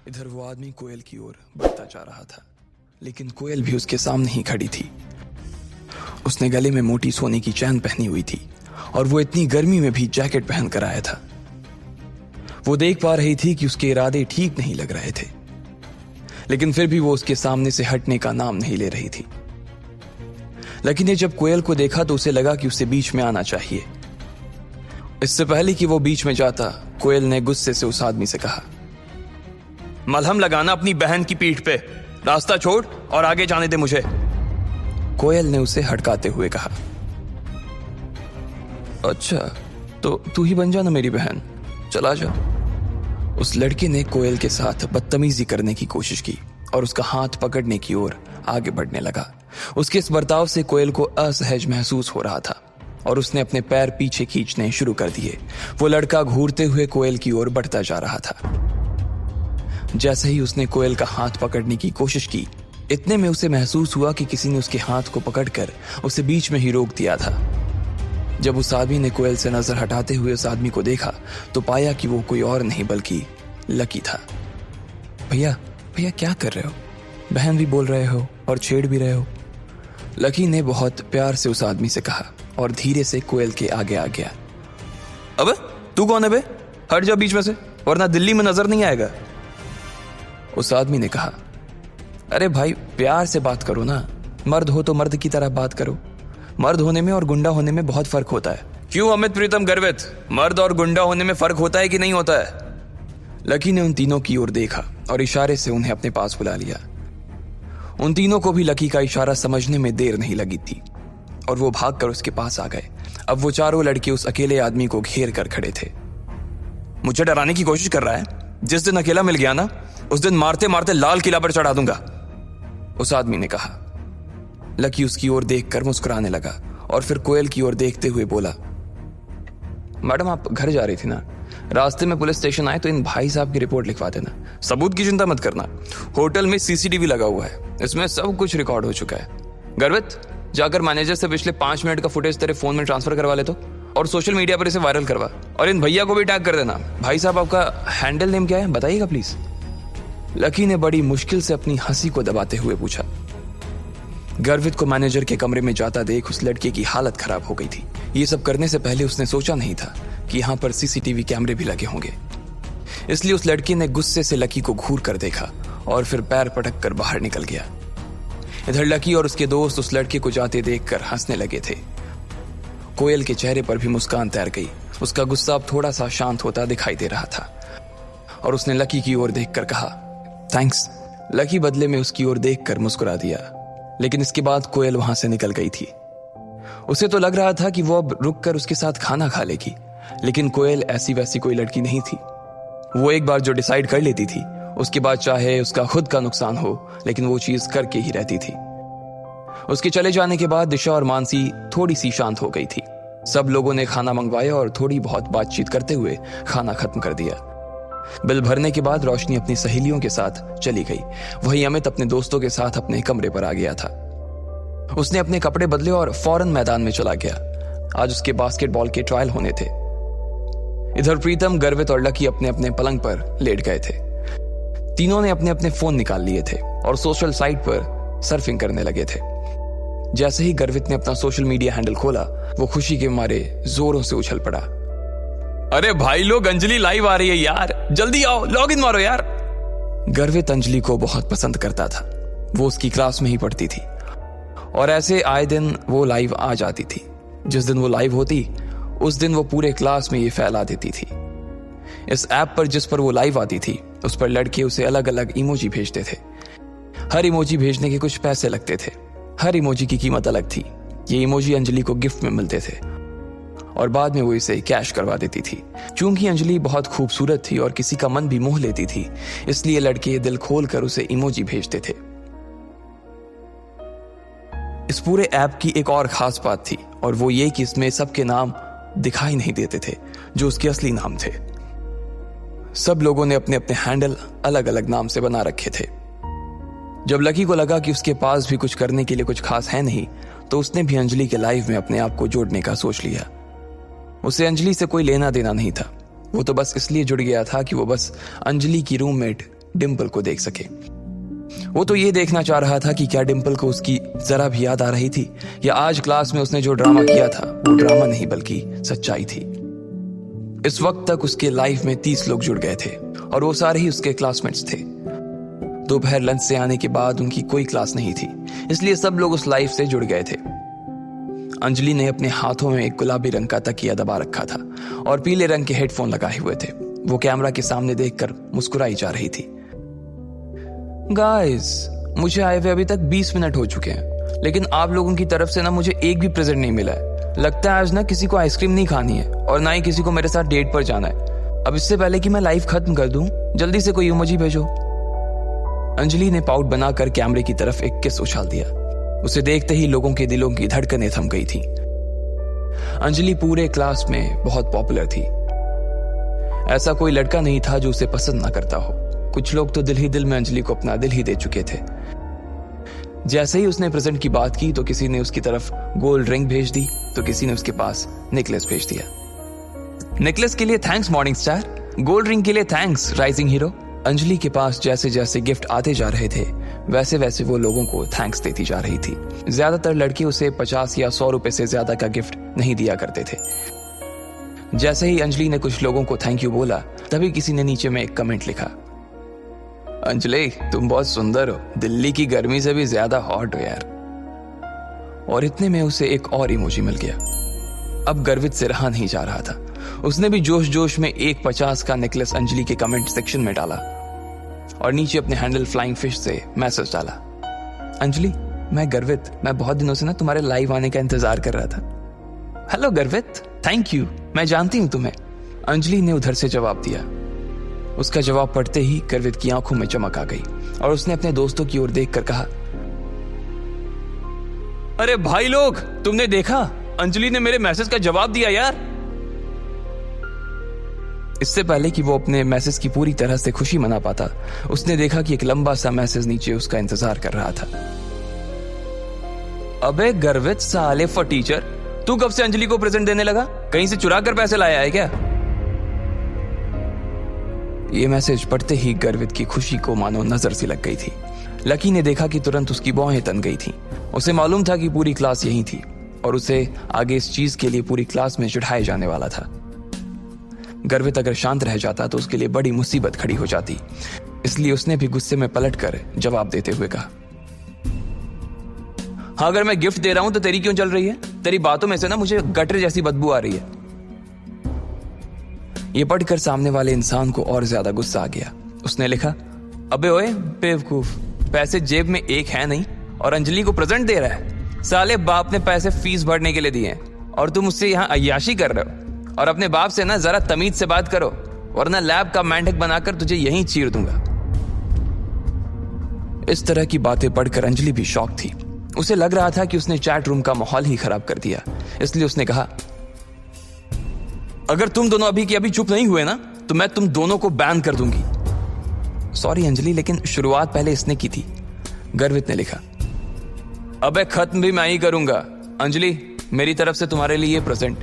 इधर वो आदमी कोयल की ओर बढ़ता जा रहा था, लेकिन कोयल भी उसके सामने ही खड़ी थी। उसने गले में मोटी सोने की चैन पहनी हुई थी और वो इतनी गर्मी में भी जैकेट पहन कर आया था। वो देख पा रही थी कि उसके इरादे ठीक नहीं लग रहे थे, लेकिन फिर भी वो उसके सामने से हटने का नाम नहीं ले रही थी। लकी ने जब कोयल को देखा तो उसे लगा कि उसे बीच में आना चाहिए। इससे पहले कि वो बीच में जाता, कोयल ने गुस्से से उस आदमी से कहा, मलहम लगाना अपनी बहन की पीठ पे, रास्ता छोड़ और आगे जाने दे मुझे। कोयल ने उसे हटकाते हुए कहा, अच्छा तो तू ही बन जाना मेरी बहन, चला जा। उस लड़के ने कोयल के साथ बदतमीजी करने की कोशिश की और उसका हाथ पकड़ने की ओर आगे बढ़ने लगा। उसके इस बर्ताव से कोयल को असहज महसूस हो रहा था और उसने अपने पैर पीछे खींचने शुरू कर दिए। वो लड़का घूरते हुए कोयल की ओर बढ़ता जा रहा था। जैसे ही उसने कोयल का हाथ पकड़ने की कोशिश की, इतने में उसे महसूस हुआ कि किसी ने उसके हाथ को पकड़कर उसे बीच में ही रोक दिया था। जब उस आदमी ने कोयल से नजर हटाते हुए उस आदमी को देखा तो पाया कि वो कोई और नहीं बल्कि लकी था। भैया भैया क्या कर रहे हो? बहन भी बोल रहे हो और छेड़ भी रहे हो। लकी ने बहुत प्यार से उस आदमी से कहा और धीरे से कोयल के आगे आ गया। अबे तू कौन है बे? हट जा बीच में से, वरना दिल्ली में नजर नहीं आएगा। उस आदमी ने कहा, अरे भाई प्यार से बात करो ना, मर्द हो तो मर्द की तरह बात करो। मर्द होने में और गुंडा होने में बहुत फर्क होता है। क्यों अमित प्रीतम गर्वित, मर्द और गुंडा होने में फर्क होता है कि नहीं होता है? लकी ने उन तीनों की ओर देखा और इशारे से उन्हें अपने पास बुला लिया। उन तीनों को भी लकी का इशारा समझने में देर नहीं लगी थी और वो भागकर उसके पास आ गए। अब वो चारों लड़के उस अकेले आदमी को घेर कर खड़े थे। मुझे डराने की कोशिश कर रहा है? जिस दिन अकेला मिल गया ना, उस दिन मारते मारते लाल किला पर चढ़ा दूंगा, उस आदमी ने कहा। लकी उसकी ओर देखकर मुस्कुराने लगा और फिर कोयल की ओर देखते हुए बोला, मैडम आप घर जा रही थी ना, रास्ते में पुलिस स्टेशन आए तो इन भाई साहब की रिपोर्ट लिखवा देना। सबूत की चिंता मत करना, होटल में सीसीटीवी लगा हुआ है, इसमें सब कुछ रिकॉर्ड हो चुका है। गर्वित जाकर मैनेजर से पिछले 5 मिनट का फुटेज तेरे फोन में ट्रांसफर करवा ले तो, और सोशल मीडिया पर इसे वायरल करवा, और इन भैया को भी टैग कर देना। भाई साहब आपका हैंडल नेम क्या है बताइएगा प्लीज। लकी ने बड़ी मुश्किल से अपनी हंसी को दबाते हुए पूछा। गर्वित को मैनेजर के कमरे में जाता देख उस लड़के की हालत खराब हो गई थी। ये सब करने से पहले उसने सोचा नहीं था कि यहाँ पर सीसीटीवी कैमरे भी लगे होंगे। इसलिए उस लड़के ने गुस्से से लकी को घूर कर देखा और फिर पैर पटक कर बाहर निकल गया। इधर लकी और उसके दोस्त उस लड़के को जाते देखकर हंसने लगे थे। कोयल के चेहरे पर भी मुस्कान तैर गई। उसका गुस्सा अब थोड़ा सा शांत होता दिखाई दे रहा था और उसने लकी की ओर देखकर कहा, थैंक्स। लकी बदले में उसकी ओर देखकर मुस्कुरा दिया, लेकिन इसके बाद कोयल वहां से निकल गई थी। उसे तो लग रहा था कि वो अब रुककर उसके साथ खाना खा लेगी, लेकिन कोयल ऐसी वैसी कोई लड़की नहीं थी। वो एक बार जो डिसाइड कर लेती थी, उसके बाद चाहे उसका खुद का नुकसान हो, लेकिन वो चीज करके ही रहती थी। उसके चले जाने के बाद दिशा और मानसी थोड़ी सी शांत हो गई थी। सब लोगों ने खाना मंगवाया और थोड़ी बहुत बातचीत करते हुए खाना खत्म कर दिया। बिल भरने के बाद रोशनी अपनी सहेलियों के साथ चली गई। वहीं अमित अपने दोस्तों के साथ अपने कमरे पर आ गया था। उसने अपने कपड़े बदले और फौरन मैदान में चला गया। आज उसके बास्केटबॉल के ट्रायल होने थे। इधर प्रीतम, गर्वित और लकी अपने अपने पलंग पर लेट गए थे। तीनों ने अपने अपने फोन निकाल लिए थे और सोशल साइट पर सर्फिंग करने लगे थे। जैसे ही गर्वित ने अपना सोशल मीडिया हैंडल खोला, वो खुशी के मारे जोरों से उछल पड़ा। अरे भाई लोग, अंजलि लाइव आ रही है यार, जल्दी आओ, लॉग इन मारो यार। गर्वित अंजलि को बहुत पसंद करता था। वो उसकी क्लास में ही पढ़ती थी और ऐसे आए दिन वो लाइव आ जाती थी। जिस दिन वो लाइव होती, उस दिन वो पूरे क्लास में ये फैला देती थी। इस ऐप पर जिस पर वो लाइव आती थी, उस पर लड़के उसे अलग अलग इमोजी भेजते थे। हर इमोजी भेजने के कुछ पैसे लगते थे। हर इमोजी की कीमत अलग थी। ये इमोजी अंजलि को गिफ्ट में मिलते थे और बाद में वो इसे कैश करवा देती थी। चूंकि अंजलि बहुत खूबसूरत थी और किसी का मन भी मोह लेती थी, इसलिए लड़के दिल खोलकर उसे इमोजी भेजते थे। इस पूरे ऐप की एक और खास बात थी और वो ये कि इसमें सबके नाम दिखाई नहीं देते थे जो उसके असली नाम थे। सब लोगों ने अपने अपने हैंडल अलग अलग नाम से बना रखे थे। जब लकी को लगा कि उसके पास भी कुछ करने के लिए कुछ खास है नहीं, तो उसने भी अंजलि के लाइव में अपने आप को जोड़ने का सोच लिया। उसे अंजलि से कोई लेना देना नहीं था। वो तो बस इसलिए जुड़ गया था कि वो बस अंजलि की रूममेट डिम्पल को देख सके। वो तो ये देखना चाह रहा था कि क्या डिम्पल को उसकी जरा भी याद आ रही थी, या आज क्लास में उसने जो ड्रामा किया था वो ड्रामा नहीं बल्कि सच्चाई थी। इस वक्त तक उसके लाइफ में 30 लोग जुड़ गए थे और वो सारे ही उसके क्लासमेट्स थे। दोपहर लंच से आने के बाद उनकी कोई क्लास नहीं थी, इसलिए सब लोग उस लाइफ से जुड़ गए थे। अंजलि ने अपने हाथों में एक गुलाबी रंग का तकिया दबा रखा था और पीले रंग के हेडफोन लगाए हुए थे। वो कैमरा के सामने देखकर मुस्कुराई जा रही थी। गाइस, मुझे आए हुए अभी तक 20 मिनट हो चुके हैं, लेकिन आप लोगों की तरफ से ना मुझे एक भी प्रेजेंट नहीं मिला है। लगता है आज ना किसी को आइसक्रीम नहीं खानी है और ना ही किसी को मेरे साथ डेट पर जाना है। अब इससे पहले कि मैं लाइव खत्म कर दूं, जल्दी से कोई इमोजी भेजो। अंजलि ने पाउट बनाकर कैमरे की तरफ एक किस उछाल दिया। उसे देखते ही लोगों के दिलों की धड़कनें थम गई थी। अंजलि पूरे क्लास में बहुत पॉपुलर थी। ऐसा कोई लड़का नहीं था जो उसे पसंद ना करता हो। कुछ लोग तो दिल ही दिल में अंजलि को अपना दिल ही दे चुके थे। जैसे ही उसने प्रेजेंट की बात की तो किसी ने उसकी तरफ गोल्ड रिंग भेज दी, तो किसी ने उसके पास नेकलेस भेज दिया। नेकलेस के लिए thanks morning star, gold ring के लिए थैंक्स राइजिंग हीरो। अंजलि के पास जैसे जैसे गिफ्ट आते जा रहे थे वैसे वैसे वो लोगों को थैंक्स देती जा रही थी। ज्यादातर लड़के उसे 50 या 100 रुपए से ज्यादा का गिफ्ट नहीं दिया करते थे। जैसे ही अंजलि ने कुछ लोगों को थैंक यू बोला, तभी किसी ने नीचे में एक कमेंट लिखा, अंजलि तुम बहुत सुंदर हो, दिल्ली की गर्मी से भी ज्यादा हॉट हो यार। और इतने में उसे एक और इमोजी मिल गया। अब गर्वित से रहा नहीं जा रहा था। उसने भी जोश जोश में एक 50 का नेकलेस अंजलि के कमेंट सेक्शन में डाला और नीचे अपने हैंडल फ्लाइंग फिश से मैसेज डाला, अंजलि मैं गर्वित, मैं बहुत दिनों से ना तुम्हारे लाइव आने का इंतजार कर रहा था। हेलो गर्वित, थैंक यू, मैं जानती हूं तुम्हें। अंजलि ने उधर से जवाब दिया। उसका जवाब पढ़ते ही गर्वित की आंखों में चमक आ गई और उसने अपने दोस्तों की ओर देखकर कहा, अरे भाई लोग, तुमने देखा, अंजलि ने मेरे मैसेज का जवाब दिया यार। इससे पहले कि वो अपने मैसेज की पूरी तरह से खुशी मना पाता, उसने देखा कि एक लंबा सा मैसेज नीचे उसका इंतजार कर रहा था। अबे गर्वित साले फटीचर, तू कब से अंजलि को प्रेजेंट देने लगा? कहीं से चुरा कर पैसे लाया है क्या? ये मैसेज पढ़ते ही गर्वित की खुशी को मानो नजर सी लग गई थी। लकी ने देखा कि तुरंत उसकी भौहें तन गई थी। उसे मालूम था कि पूरी क्लास यहीं थी और उसे आगे इस चीज के लिए पूरी क्लास में चिढ़ाया जाने वाला था। गर्वित अगर शांत रह जाता तो उसके लिए बड़ी मुसीबत खड़ी हो जाती, इसलिए उसने भी गुस्से में पलटकर जवाब देते हुए कहा, हाँ अगर मैं गिफ्ट दे रहा हूं तो तेरी क्यों चल रही है? तेरी बातों में से ना मुझे गटर जैसी बदबू आ रही है। ये पढ़कर सामने वाले इंसान को और ज्यादा गुस्सा आ गया। उसने लिखा, अबे ओए बेवकूफ, पैसे जेब में एक है नहीं और अंजलि को प्रेजेंट दे रहा है। साले बाप ने पैसे फीस भरने के लिए दिए हैं और तुम उससे यहाँ अय्याशी कर रहे हो। और अपने बाप से ना जरा तमीज से बात करो, वरना लैब का मेंढक बनाकर तुझे यहीं चीर दूंगा। इस तरह की बातें पढ़कर अंजलि भी शॉक थी। उसे लग रहा था कि उसने चैट रूम का माहौल ही खराब कर दिया, इसलिए उसने कहा, अगर तुम दोनों अभी की अभी चुप नहीं हुए ना तो मैं तुम दोनों को बैन कर दूंगी। सॉरी अंजलि, लेकिन शुरुआत पहले इसने की थी। गर्वित ने लिखा, अबे खत्म भी मैं ही करूंगा। अंजलि, मेरी तरफ से तुम्हारे लिए प्रेजेंट,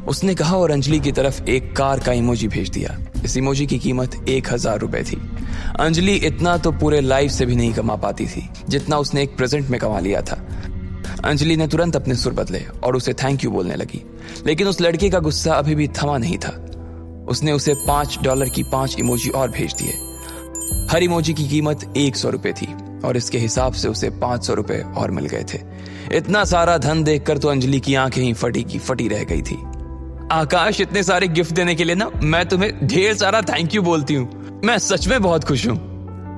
उसने कहा और अंजलि की तरफ एक कार का इमोजी भेज दिया। इस इमोजी की कीमत 1000 रुपए थी। अंजलि इतना तो पूरे लाइफ से भी नहीं कमा पाती थी जितना उसने एक प्रेजेंट में कमा लिया था। अंजलि ने तुरंत अपने सुर बदले और उसे थैंक यू बोलने लगी, लेकिन उस लड़के का गुस्सा अभी भी थमा नहीं था। उसने उसे $5 की 5 इमोजी और भेज दिए। हर इमोजी की कीमत 100 रुपए थी और इसके हिसाब से उसे 500 रुपए और मिल गए थे। इतना सारा धन देखकर तो अंजलि की आंखें ही फटी की फटी रह गई थी। आकाश, इतने सारे गिफ्ट देने के लिए ना मैं तुम्हें ढेर सारा थैंक यू बोलती हूँ। मैं सच में बहुत खुश हूँ,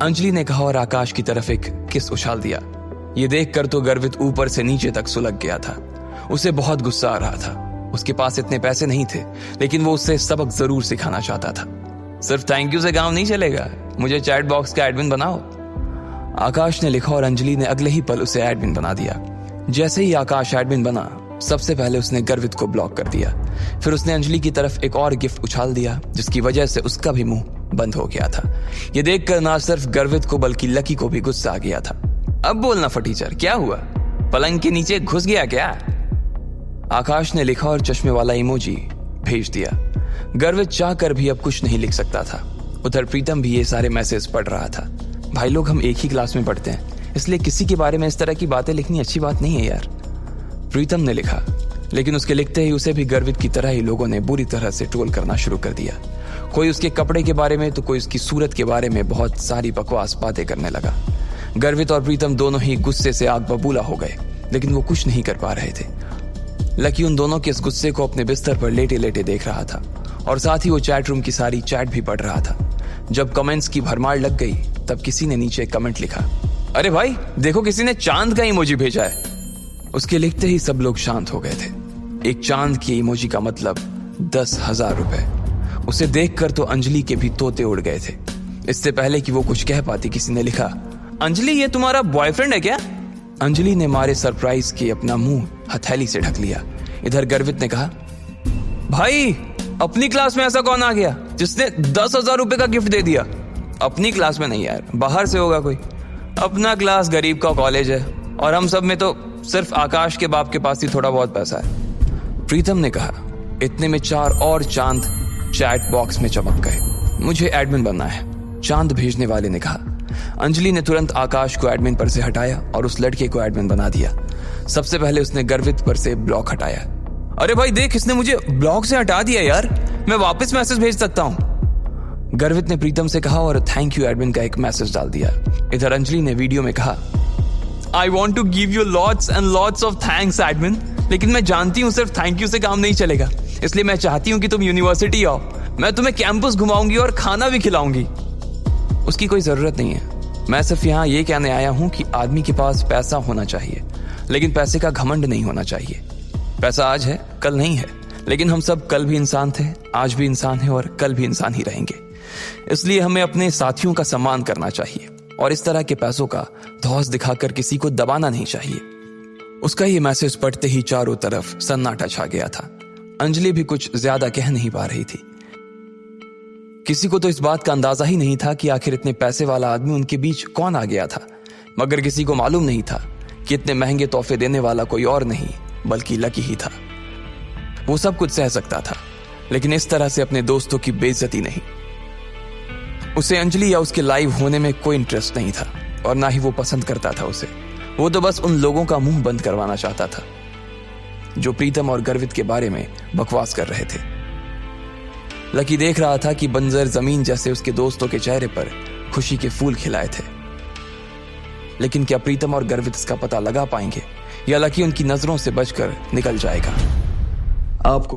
अंजलि ने कहा और आकाश की तरफ एक किस उछाल दिया। ये देखकर तो गर्वित ऊपर से नीचे तक सुलग गया था। उसे बहुत गुस्सा आ रहा था। उसके पास इतने पैसे नहीं थे, लेकिन वो उससे सबक जरूर सिखाना चाहता था। सिर्फ थैंक यू से काम नहीं चलेगा, मुझे चैट बॉक्स का एडमिन बनाओ, आकाश ने लिखा और अंजलि ने अगले ही पल उसे एडमिन बना दिया। जैसे ही आकाश एडमिन बना, सबसे पहले उसने गर्वित को ब्लॉक कर दिया। फिर उसने अंजलि की तरफ एक और गिफ्ट उछाल दिया, जिसकी वजह से उसका भी मुंह बंद हो गया था। ये देखकर ना सिर्फ गर्वित को बल्कि लकी को भी गुस्सा आ गया था। अब बोलना फटीचर, क्या हुआ? पलंग के नीचे घुस गया क्या? आकाश ने लिखा और चश्मे वाला इमोजी भेज दिया। गर्वित चाहकर भी अब कुछ नहीं लिख सकता था। उधर प्रीतम भी ये सारे मैसेज पढ़ रहा था। भाई लोग, हम एक ही क्लास में पढ़ते हैं, इसलिए किसी के बारे में इस तरह की बातें लिखनी अच्छी बात नहीं है यार, प्रीतम ने लिखा। लेकिन उसके लिखते ही उसे भी गर्वित की तरह ही लोगों ने बुरी तरह से ट्रोल करना शुरू कर दिया। कोई उसके कपड़े के बारे में तो कोई उसकी सूरत के बारे में बहुत सारी बकवास बातें करने लगा। गर्वित और प्रीतम दोनों ही गुस्से से आग बबूला हो गए, लेकिन वो कुछ नहीं कर पा रहे थे। लकी उन दोनों के इस गुस्से को अपने बिस्तर पर लेटे लेटे देख रहा था और साथ ही वो चैट रूम की सारी चैट भी पढ़ रहा था। जब कमेंट्स की भरमार लग गई तब किसी ने नीचे कमेंट लिखा, अरे भाई देखो, किसी ने चांद का इमोजी भेजा है। उसके लिखते ही सब लोग शांत हो गए थे। एक चांद की इमोजी का मतलब 10,000 रुपए। उसे देखकर तो अंजलि के भी तोते उड़ गए थे। इससे पहले कि वो कुछ कह पाती किसी ने लिखा, अंजलि ये तुम्हारा बॉयफ्रेंड है क्या? अंजलि ने मारे सरप्राइज के अपना मुंह हथेली से ढक लिया। इधर गर्वित ने कहा, भाई अपनी क्लास में ऐसा कौन आ गया जिसने 10,000 रुपए का गिफ्ट दे दिया? अपनी क्लास में नहीं यार, बाहर से होगा कोई। अपना क्लास गरीब का कॉलेज है और हम सब में तो सिर्फ आकाश के बाप के पास ही थोड़ा बहुत पैसा है। प्रीतम ने कहा। इतने में 4 और चांद चैट बॉक्स में चमक गए। मुझे एडमिन बनना है, चांद भेजने वाले ने कहा। अंजलि ने तुरंत आकाश को एडमिन पर से हटाया और उस लड़के को एडमिन बना दिया। सबसे पहले उसने गर्वित पर से ब्लॉक हटाया। अरे भाई देख, इसने मुझे ब्लॉक से हटा दिया यार, मैं वापस मैसेज भेज सकता हूँ, गर्वित ने प्रीतम से कहा और थैंक यू एडमिन का एक मैसेज डाल दिया। इधर अंजलि ने वीडियो में कहा, I want to give you lots and lots of thanks admin, लेकिन मैं जानती हूँ सिर्फ थैंक यू से काम नहीं चलेगा, इसलिए मैं चाहती हूँ कि तुम यूनिवर्सिटी आओ, मैं तुम्हें कैंपस घुमाऊंगी और खाना भी खिलाऊंगी। उसकी कोई जरूरत नहीं है, मैं सिर्फ यहाँ ये कहने आया हूँ कि आदमी के पास पैसा होना चाहिए, लेकिन पैसे का घमंड नहीं होना चाहिए। पैसा आज है कल नहीं है, लेकिन हम सब कल भी इंसान थे, आज भी इंसान है और कल भी इंसान ही रहेंगे। इसलिए हमें अपने साथियों का सम्मान करना चाहिए और इस तरह के पैसों का धौंस दिखाकर किसी को दबाना नहीं चाहिए। उसका ये मैसेज पढ़ते ही चारों तरफ सन्नाटा छा गया था। अंजलि भी कुछ ज्यादा कह नहीं पा रही थी। किसी को तो इस बात का अंदाजा ही नहीं था कि आखिर इतने पैसे वाला आदमी उनके बीच कौन आ गया था, मगर किसी को मालूम नहीं था कि इतने महंगे तोहफे देने वाला कोई और नहीं बल्कि लकी ही था। वो सब कुछ सह सकता था, लेकिन इस तरह से अपने दोस्तों की बेइज्जती नहीं। उसे अंजलि या उसके लाइव होने में कोई इंटरेस्ट नहीं था और ना ही वो पसंद करता था उसे। वो तो बस उन लोगों का मुंह बंद करवाना चाहता था जो प्रीतम और गर्वित के बारे में बकवास कर रहे थे। लकी देख रहा था कि बंजर जमीन जैसे उसके दोस्तों के चेहरे पर खुशी के फूल खिलाए थे, लेकिन क्या प्रीतम और गर्वित इसका पता लगा पाएंगे या लकी उनकी नजरों से बचकर निकल जाएगा? आपको